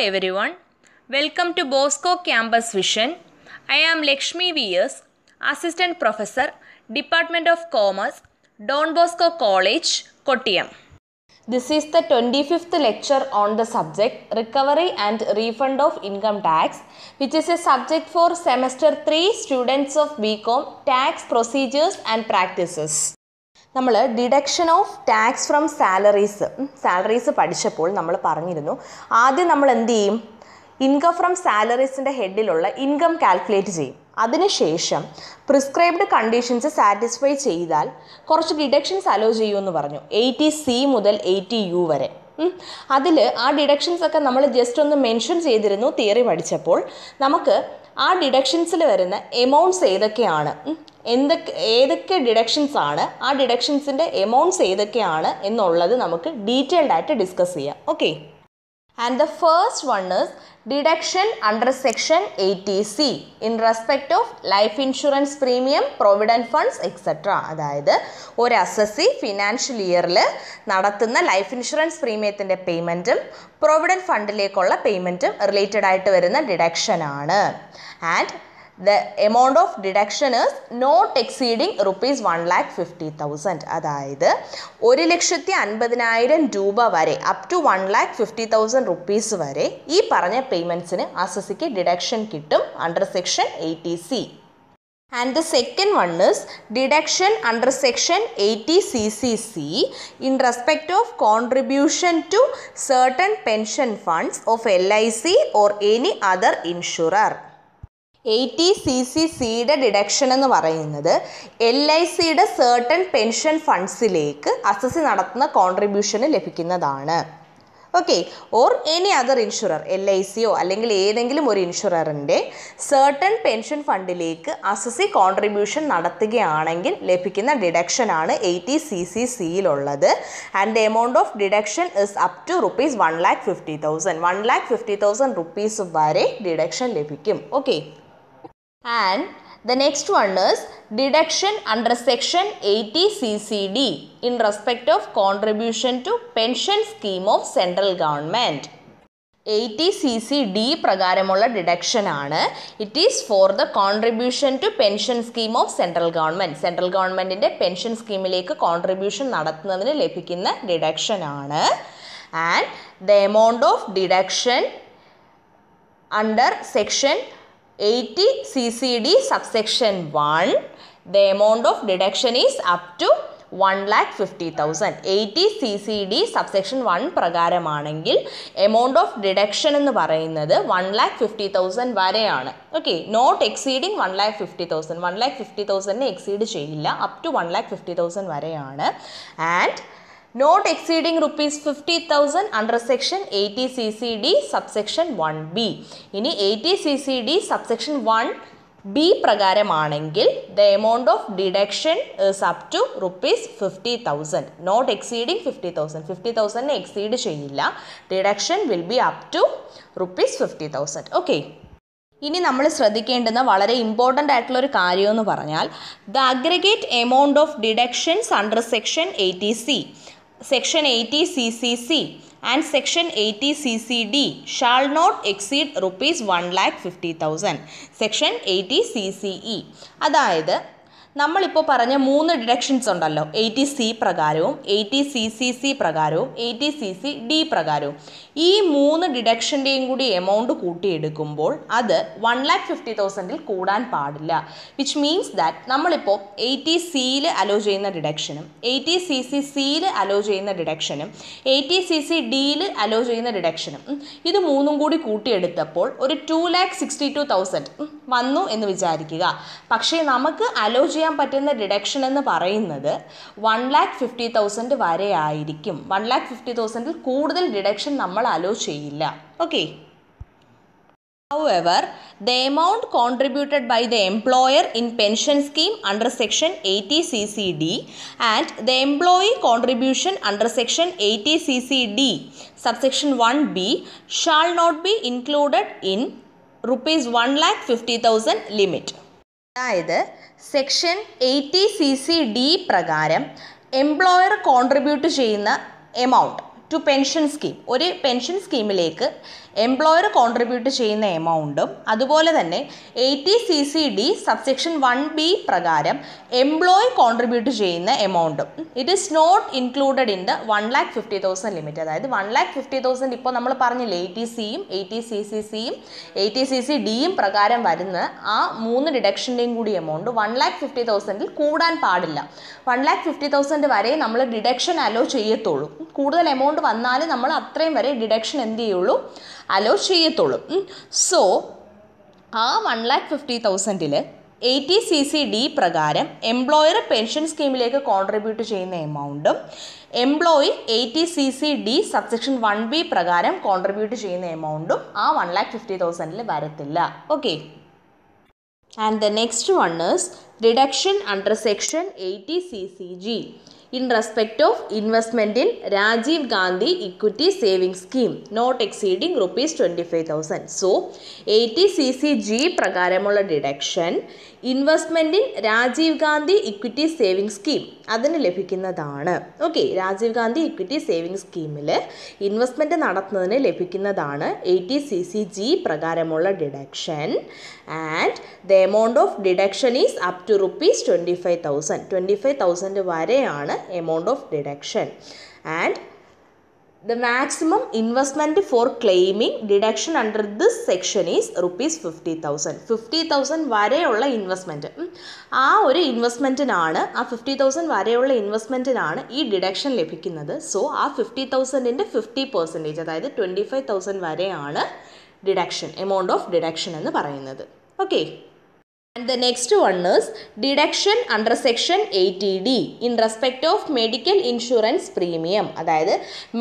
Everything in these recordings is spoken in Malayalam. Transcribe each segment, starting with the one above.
everyone, welcome to Bosco Campus Vision. I am Lakshmi V.S., Assistant Professor, Department of Commerce, Don Bosco College, Kottayam. This is the 25th lecture on the subject Recovery and Refund of Income Tax, which is a subject for Semester 3 students of BCom, Tax Procedures and Practices. നമ്മൾ deduction of tax from salaries പഠിച്ചപ്പോൾ നമ്മൾ പറഞ്ഞിരുന്നു, ആദ്യം നമ്മൾ എന്ത് ചെയ്യും, ഇൻകം ഫ്രം സാലറീസിൻ്റെ ഹെഡിലുള്ള ഇൻകം കാൽക്കുലേറ്റ് ചെയ്യും. അതിനുശേഷം പ്രിസ്ക്രൈബ്ഡ് കണ്ടീഷൻസ് സാറ്റിസ്ഫൈ ചെയ്താൽ കുറച്ച് ഡിഡക്ഷൻസ് അലോ ചെയ്യുമെന്ന് പറഞ്ഞു, 80C മുതൽ 80U വരെ. അതിൽ ആ ഡിഡക്ഷൻസ് ഒക്കെ നമ്മൾ ജസ്റ്റ് ഒന്ന് മെൻഷൻ ചെയ്തിരുന്നു തിയറി പഠിച്ചപ്പോൾ. നമുക്ക് ആ ഡിഡക്ഷൻസിൽ വരുന്ന എമൗണ്ട്സ് ഏതൊക്കെയാണ്, ഏതൊക്കെ ഡിഡക്ഷൻസ് ആണ്, ആ ഡിഡക്ഷൻസിൻ്റെ എമൗണ്ട്സ് ഏതൊക്കെയാണ് എന്നുള്ളത് നമുക്ക് ഡീറ്റെയിൽഡ് ആയിട്ട് ഡിസ്കസ് ചെയ്യാം. Okay, and the first one is deduction under section 80C in respect of life insurance premium, provident funds etcetera. അതായത് ഒരു അസസി ഫിനാൻഷ്യൽ ഇയറിൽ നടത്തുന്ന ലൈഫ് ഇൻഷുറൻസ് പ്രീമിയത്തിൻ്റെ പേയ്മെൻറ്റും പ്രൊവിഡൻറ്റ് ഫണ്ടിലേക്കുള്ള പേയ്മെൻറ്റും റിലേറ്റഡ് ആയിട്ട് വരുന്ന ഡിഡക്ഷനാണ്. And the amount of deduction is not exceeding rupees 1,50,000. അതായത് 1,50,000 രൂപ വരെ അപ് ടു 1,50,000 റുപ്പീസ് വരെ ഈ പറഞ്ഞ പേയ്മെൻറ്റ്സിന് അസസിക്ക് ഡിഡക്ഷൻ കിട്ടും under section 80C. And the second one is deduction under section 80CCC in respect of contribution to certain pension funds of LIC or any other insurer. 80CCCയുടെ ഡിഡക്ഷൻ എന്ന് പറയുന്നത് LICയുടെ സർട്ടൺ പെൻഷൻ ഫണ്ട്സിലേക്ക് അസസി നടത്തുന്ന കോൺട്രിബ്യൂഷന് ലഭിക്കുന്നതാണ്. Okay, or any other insurer, LICയോ അല്ലെങ്കിൽ ഏതെങ്കിലും ഒരു ഇൻഷുററിൻ്റെ സർട്ടൺ പെൻഷൻ ഫണ്ടിലേക്ക് അസസി കോൺട്രിബ്യൂഷൻ നടത്തുകയാണെങ്കിൽ ലഭിക്കുന്ന ഡിഡക്ഷനാണ് 80CCCയിലുള്ളത്. And the amount of deduction is up to rupees 1,50,000. 1,50,000 rupees വരെ ഡിഡക്ഷൻ ലഭിക്കും. Okay, and the next one is deduction under section 80CCD in respect of contribution to pension scheme of central government. 80CCD പ്രകാരമുള്ള ഡിഡക്ഷൻ ആണ്. It is for the contribution to pension scheme of central government. Central ഗവൺമെൻറ്റിൻ്റെ പെൻഷൻ സ്കീമിലേക്ക് കോൺട്രിബ്യൂഷൻ നടത്തുന്നതിന് ലഭിക്കുന്ന ഡിഡക്ഷൻ ആണ്. And the amount of deduction under section 80CCD subsection 1, the amount of deduction is up to 1,50,000. 80CCD subsection 1 പ്രകാരമാണെങ്കിൽ എമൗണ്ട് ഓഫ് ഡിഡക്ഷൻ എന്ന് പറയുന്നത് 1,50,000 വരെയാണ്. Okay, not exceeding 1,50,000. 1,50,000 എക്സീഡ് ചെയ്യില്ല, അപ് ടു 1,50,000 വരെയാണ്. And not exceeding rupees 50,000 under section 80CCD subsection 1B. ഇനി 80CCD subsection 1B പ്രകാരമാണെങ്കിൽ the amount of deduction is up to rupees 50,000. not exceeding 50,000. 50,000 exceed ചെയ്യില്ല, deduction will be up to rupees 50,000. Okay, ഇനി നമ്മൾ ശ്രദ്ധിക്കേണ്ടുന്ന വളരെ ഇമ്പോർട്ടൻ്റ് ആയിട്ടുള്ള ഒരു കാര്യം എന്ന് പറഞ്ഞാൽ the aggregate amount of deductions under section 80C, section 80CCC and section 80CCD shall not exceed rupees 1,50,000. section 80CCE. അതായത് നമ്മളിപ്പോൾ പറഞ്ഞ 3 ഡിഡക്ഷൻസ് ഉണ്ടല്ലോ, 80C പ്രകാരവും 80CCC പ്രകാരവും 80CCD പ്രകാരവും. ഈ 3 ഡിഡക്ഷൻ്റെയും കൂടി എമൗണ്ട് കൂട്ടിയെടുക്കുമ്പോൾ അത് 1,50,000 കൂടാൻ പാടില്ല. വിച്ച് മീൻസ് ദാറ്റ് നമ്മളിപ്പോൾ 80Cയിൽ അലോ ചെയ്യുന്ന ഡിഡക്ഷനും 80CCCയിൽ അലോ ചെയ്യുന്ന ഡിഡക്ഷനും 80CCDയിൽ അലോ ചെയ്യുന്ന ഡിഡക്ഷനും ഇത് 3ഉം കൂടി കൂട്ടിയെടുത്തപ്പോൾ ഒരു 2,62,000 വന്നു എന്ന് വിചാരിക്കുക. പക്ഷേ നമുക്ക് അലോ ചെയ്യാൻ പറ്റുന്ന ഡിഡക്ഷൻ എന്ന് പറയുന്നത് 1,50,000 വരെ ആയിരിക്കും. 1,50,000 കൂടുതൽ ഡിഡക്ഷൻ നമ്മൾ അലോ ചെയ്യില്ല. Okay, however, the amount contributed by the employer in pension scheme under section 80CCD and the employee contribution under section 80CCD subsection 1B shall not be included in rupees 1,50,000 limit. അതായത് സെക്ഷൻ 80CCD പ്രകാരം എംപ്ലോയർ കോൺട്രിബ്യൂട്ട് ചെയ്യുന്ന എമൗണ്ട് ടു പെൻഷൻ സ്കീം, ഒരു പെൻഷൻ സ്കീമിലേക്ക് എംപ്ലോയർ കോൺട്രിബ്യൂട്ട് ചെയ്യുന്ന എമൗണ്ടും അതുപോലെ തന്നെ 80cc(d) സബ്സെക്ഷൻ 1b പ്രകാരം എംപ്ലോയി കോൺട്രിബ്യൂട്ട് ചെയ്യുന്ന എമൗണ്ടും it is not included in the 1,50,000 limit. അതായത് 1,50,000 ഇപ്പോൾ നമ്മൾ പറഞ്ഞില്ലേ 80cയും 80cc(c)യും 80cc(d)യും പ്രകാരം വരുന്ന ആ 3 ഡിഡക്ഷൻ്റെയും കൂടി എമൗണ്ട് 1,50,000 കൂടാൻ പാടില്ല. 1,50,000 വരെ നമ്മൾ ഡിഡക്ഷൻ അലോ ചെയ്യത്തുള്ളൂ. കൂടുതൽ എമൗണ്ട് വന്നാൽ നമ്മൾ അത്രയും വരെ ഡിഡക്ഷൻ എന്ത് ചെയ്യുള്ളൂ, അലോ ചെയ്യത്തുള്ളൂ. സോ ആ 1,50,000 80cc(d) പ്രകാരം എംപ്ലോയർ പെൻഷൻ സ്കീമിലേക്ക് കോൺട്രിബ്യൂട്ട് ചെയ്യുന്ന എമൗണ്ടും എംപ്ലോയി 80cc(d) സബ്സെക്ഷൻ 1b പ്രകാരം കോൺട്രിബ്യൂട്ട് ചെയ്യുന്ന എമൗണ്ടും ആ 1,50,000 വരത്തില്ല. Okay. And the next one is deduction under section 80cc(g) in respect of investment in Rajiv Gandhi Equity Savings Scheme not exceeding ₹25,000. So 80cc(g) പ്രകാരമുള്ള deduction investment in Rajiv Gandhi equity saving scheme അതിന് ലഭിക്കുന്നതാണ്. Okay, Rajiv Gandhi equity saving സ്കീമിൽ ഇൻവെസ്റ്റ്മെൻറ്റ് നടത്തുന്നതിന് ലഭിക്കുന്നതാണ് 80cc(g) പ്രകാരമുള്ള deduction. And the amount of deduction is up to ₹25,000. 25,000 വരെയാണ് amount of deduction. And the maximum investment for claiming deduction under this section is ₹50,000. 50,000 വരെയുള്ള ഇൻവെസ്റ്റ്മെൻറ്റ്, ആ ഒരു ഇൻവെസ്റ്റ്മെൻറ്റിനാണ്, ആ 50,000 വരെയുള്ള ഇൻവെസ്റ്റ്മെൻറ്റിനാണ് ഈ ഡിഡക്ഷൻ ലഭിക്കുന്നത്. സോ ആ 50,000ൻ്റെ 50%, അതായത് 25,000 വരെയാണ് ഡിഡക്ഷൻ, എമൗണ്ട് ഓഫ് ഡിഡക്ഷൻ എന്ന് പറയുന്നത്. Okay. And the next one is deduction under section 80D in respect of medical insurance premium. അതായത്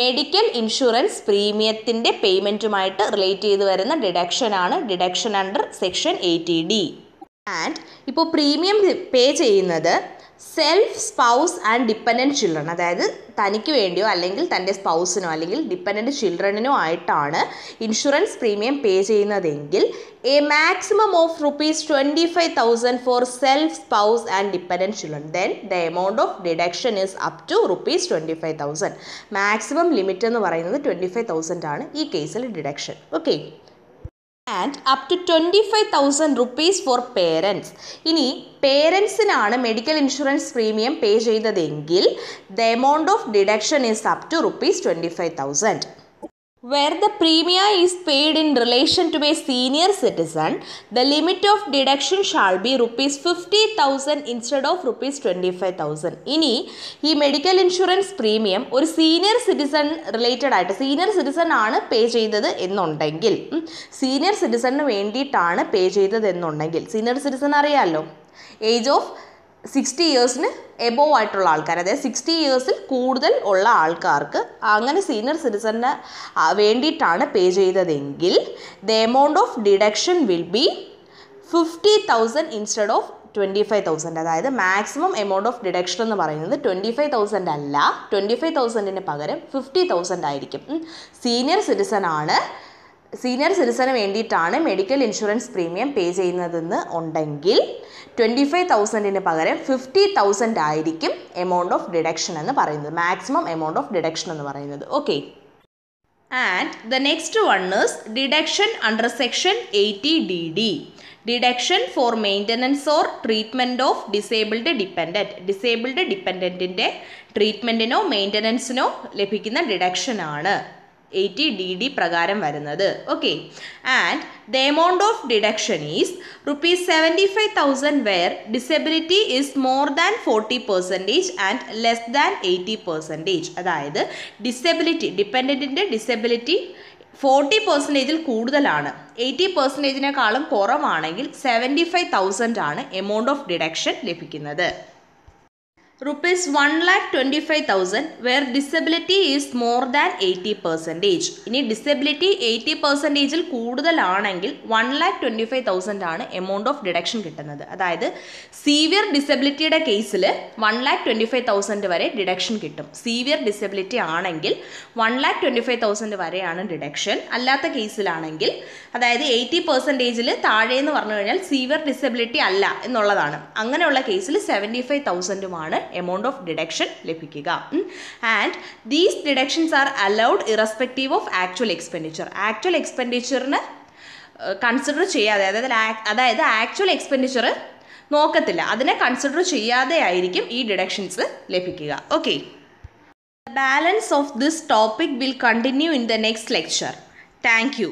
മെഡിക്കൽ ഇൻഷുറൻസ് പ്രീമിയത്തിൻ്റെ പേയ്മെൻറ്റുമായിട്ട് റിലേറ്റ് ചെയ്ത് വരുന്ന ഡിഡക്ഷനാണ് deduction under section 80D. And ഇപ്പോൾ പ്രീമിയം പേ ചെയ്യുന്നത് self, spouse and dependent children, അതായത് തനിക്ക് വേണ്ടിയോ അല്ലെങ്കിൽ തൻ്റെ സ്പൗസിനോ അല്ലെങ്കിൽ ഡിപ്പെൻഡൻറ്റ് ചിൽഡ്രനിനോ ആയിട്ടാണ് ഇൻഷുറൻസ് പ്രീമിയം പേ ചെയ്യുന്നതെങ്കിൽ a maximum of ₹25,000 for self, spouse and dependent children, then the amount of deduction is up to ₹25,000. Maximum limit എന്ന് പറയുന്നത് 25,000 ആണ് ഈ കേസിൽ deduction. Okay. And up to ₹25,000 for parents. ഇനി പേരൻസിനാണ് മെഡിക്കൽ ഇൻഷുറൻസ് പ്രീമിയം പേ ചെയ്തതെങ്കിൽ the amount of deduction is up to ₹25,000. Where the premium is paid in relation to a senior citizen, the limit of deduction shall be ₹50,000 instead of ₹25,000. ഇനി ഈ മെഡിക്കൽ ഇൻഷുറൻസ് പ്രീമിയം ഒരു സീനിയർ സിറ്റിസൺ റിലേറ്റഡ് ആയിട്ട്, സീനിയർ സിറ്റിസൺ ആണ് പേ ചെയ്തത് എന്നുണ്ടെങ്കിൽ, സീനിയർ സിറ്റിസണിന് വേണ്ടിയിട്ടാണ് പേ ചെയ്തത് എന്നുണ്ടെങ്കിൽ, സീനിയർ സിറ്റിസൺ അറിയാമല്ലോ, ഏജ് ഓഫ് 60 ഇയേഴ്സിന് എബോവ് ആയിട്ടുള്ള ആൾക്കാർ, അതായത് 60 ഇയേഴ്സിൽ കൂടുതൽ ഉള്ള ആൾക്കാർക്ക്, അങ്ങനെ സീനിയർ സിറ്റിസണിന് വേണ്ടിയിട്ടാണ് പേ ചെയ്തതെങ്കിൽ the amount of deduction will be 50,000 instead of 25,000. അതായത് മാക്സിമം എമൗണ്ട് ഓഫ് ഡിഡക്ഷൻ എന്ന് പറയുന്നത് 25,000 അല്ല, 25,000ന് പകരം 50,000 ആയിരിക്കും. സീനിയർ സിറ്റിസന് വേണ്ടിയിട്ടാണ് മെഡിക്കൽ ഇൻഷുറൻസ് പ്രീമിയം പേ ചെയ്യുന്നതെന്ന് ഉണ്ടെങ്കിൽ 25,000ന് പകരം 50,000 ആയിരിക്കും എമൗണ്ട് ഓഫ് ഡിഡക്ഷൻ എന്ന് പറയുന്നത്, മാക്സിമം എമൗണ്ട് ഓഫ് ഡിഡക്ഷൻ എന്ന് പറയുന്നത്. Okay. And the next one is deduction under section 80DD. Deduction for maintenance or treatment of disabled dependent. Disabled ഡിപ്പെൻഡൻറ്റിൻ്റെ ട്രീറ്റ്മെൻറ്റിനോ മെയിൻ്റനൻസിനോ ലഭിക്കുന്ന ഡിഡക്ഷനാണ് 80DD പ്രകാരം വരുന്നത്. Okay. And the amount of deduction is ₹75,000 where disability is more than 40% and less than 80%. അതായത് ഡിസബിലിറ്റി, ഡിപ്പെൻഡൻറ്റിൻ്റെ ഡിസബിലിറ്റി 40%-ൽ കൂടുതലാണ്, 80%-നേക്കാളും കുറവാണെങ്കിൽ 75,000 ആണ് എമൗണ്ട് ഓഫ് ഡിഡക്ഷൻ ലഭിക്കുന്നത്. ₹1,25,000 where disability is more than 80%. ഇനി ഡിസബിലിറ്റി 80%-ൽ കൂടുതലാണെങ്കിൽ 1,25,000 ആണ് എമൗണ്ട് ഓഫ് ഡിഡക്ഷൻ കിട്ടുന്നത്. അതായത് സീവിയർ ഡിസബിലിറ്റിയുടെ കേസിൽ 1,25,000 വരെ ഡിഡക്ഷൻ കിട്ടും. സീവിയർ ഡിസബിലിറ്റി ആണെങ്കിൽ 1,25,000 വരെയാണ് ഡിഡക്ഷൻ. അല്ലാത്ത കേസിലാണെങ്കിൽ, അതായത് 80%-ൽ താഴെ എന്ന് പറഞ്ഞു കഴിഞ്ഞാൽ സീവിയർ ഡിസബിലിറ്റി അല്ല എന്നുള്ളതാണ്. അങ്ങനെയുള്ള കേസിൽ 75,000-മാണ് എമൗണ്ട് ഓഫ് ഡിഡക്ഷൻ ലഭിക്കുക. And these deductions are allowed irrespective of actual expenditure. Actual എക്സ്പെൻഡിച്ചറിന് കൺസിഡർ ചെയ്യാതെ, അതായത് ആക്ച്വൽ എക്സ്പെൻഡിച്ചർ നോക്കത്തില്ല, അതിനെ കൺസിഡർ ചെയ്യാതെ ആയിരിക്കും ഈ ഡിഡക്ഷൻസ് ലഭിക്കുക. Okay, the balance of this topic will continue in the next lecture. Thank you.